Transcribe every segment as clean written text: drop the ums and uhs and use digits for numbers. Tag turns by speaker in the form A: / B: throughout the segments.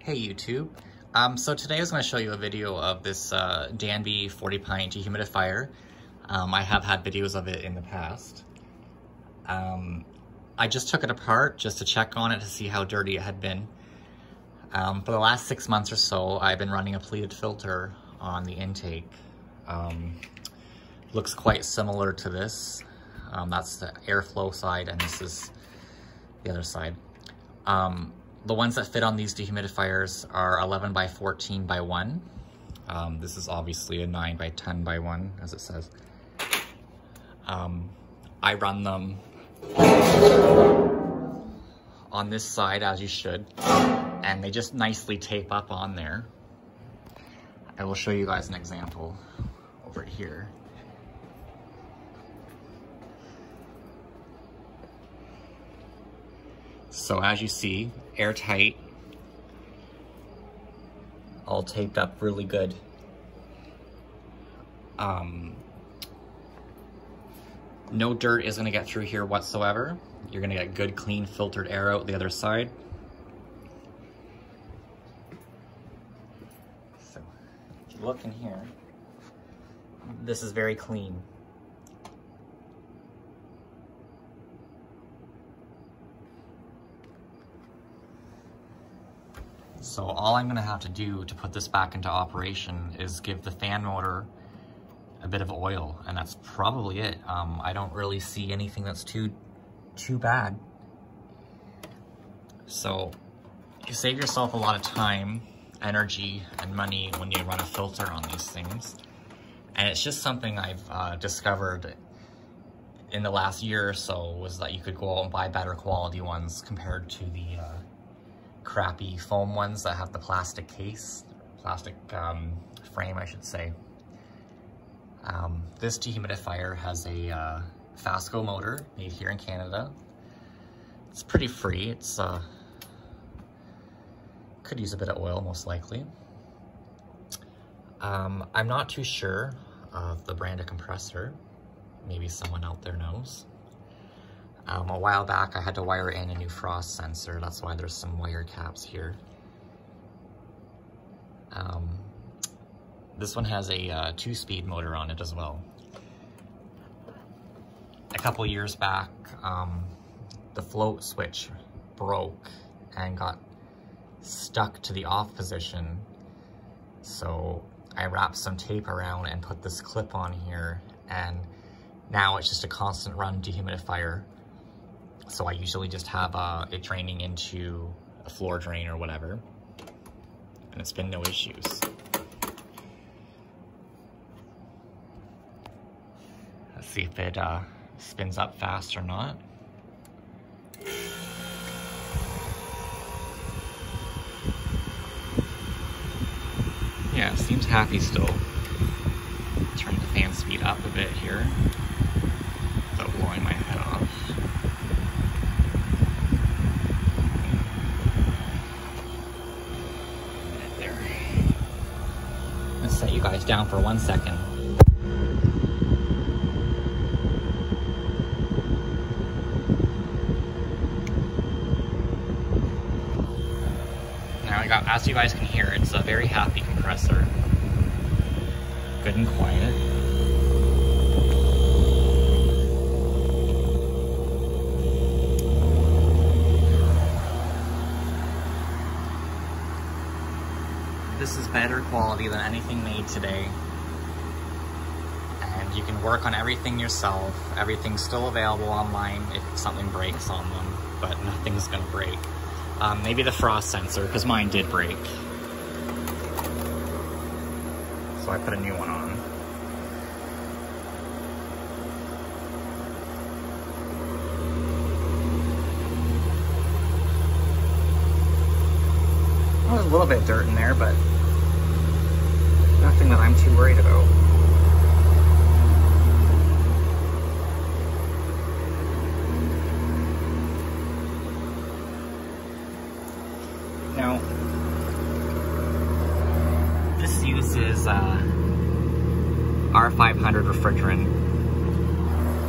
A: Hey YouTube. So today I was going to show you a video of this Danby 40 pint dehumidifier. I have had videos of it in the past. I just took it apart just to check on it to see how dirty it had been. For the last 6 months or so, I've been running a pleated filter on the intake. Looks quite similar to this. That's the airflow side and this is the other side. The ones that fit on these dehumidifiers are 11 by 14 by 1. This is obviously a 9 by 10 by 1, as it says. I run them on this side, as you should, and they just nicely tape up on there. I will show you guys an example over here. So as you see, airtight, all taped up really good. No dirt is gonna get through here whatsoever. You're gonna get good, clean, filtered air out the other side. So, if you look in here, this is very clean. So all I'm gonna have to do to put this back into operation is give the fan motor a bit of oil, and that's probably it. I don't really see anything that's too bad. So you save yourself a lot of time, energy, and money when you run a filter on these things. And it's just something I've discovered in the last year or so, was that you could go out and buy better quality ones compared to the crappy foam ones that have the plastic case, plastic frame, I should say. This dehumidifier has a Fasco motor made here in Canada. It's pretty free. It's could use a bit of oil, most likely. I'm not too sure of the brand of compressor. Maybe someone out there knows. A while back, I had to wire in a new frost sensor. That's why there's some wire caps here. This one has a 2-speed motor on it as well. A couple years back, the float switch broke and got stuck to the off position. So I wrapped some tape around and put this clip on here, and now it's just a constant run dehumidifier. So I usually just have it draining into a floor drain or whatever, and it's been no issues. Let's see if it spins up fast or not. Yeah, it seems happy still. Turn the fan speed up a bit here without blowing my head off. Set you guys down for 1 second. Now, as you guys can hear, it's a very happy compressor. Good and quiet. This is better quality than anything made today. And you can work on everything yourself. Everything's still available online if something breaks on them, but nothing's gonna break. Maybe the frost sensor, because mine did break. So I put a new one on. Well, there's a little bit of dirt in there, but nothing that I'm too worried about. Now, this uses R500 refrigerant.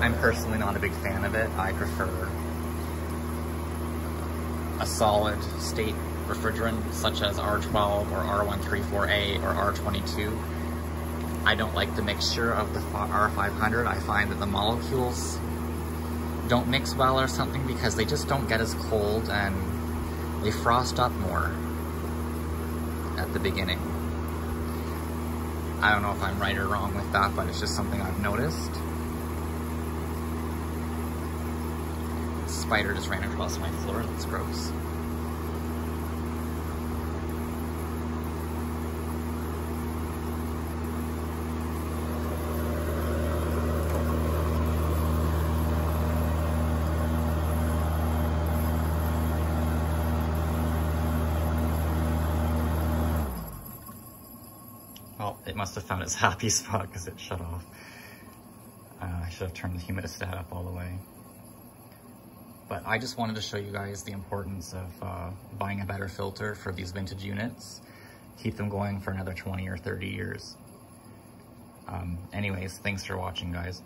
A: I'm personally not a big fan of it. I prefer a solid state refrigerant such as R12 or R134A or R22. I don't like the mixture of the R500. I find that the molecules don't mix well or something because they just don't get as cold and they frost up more at the beginning. I don't know if I'm right or wrong with that, but it's just something I've noticed. The spider just ran across my floor. That's gross. Well, it must have found its happy spot because it shut off. I should have turned the humidistat up all the way. But I just wanted to show you guys the importance of buying a better filter for these vintage units. Keep them going for another 20 or 30 years. Anyways, thanks for watching, guys.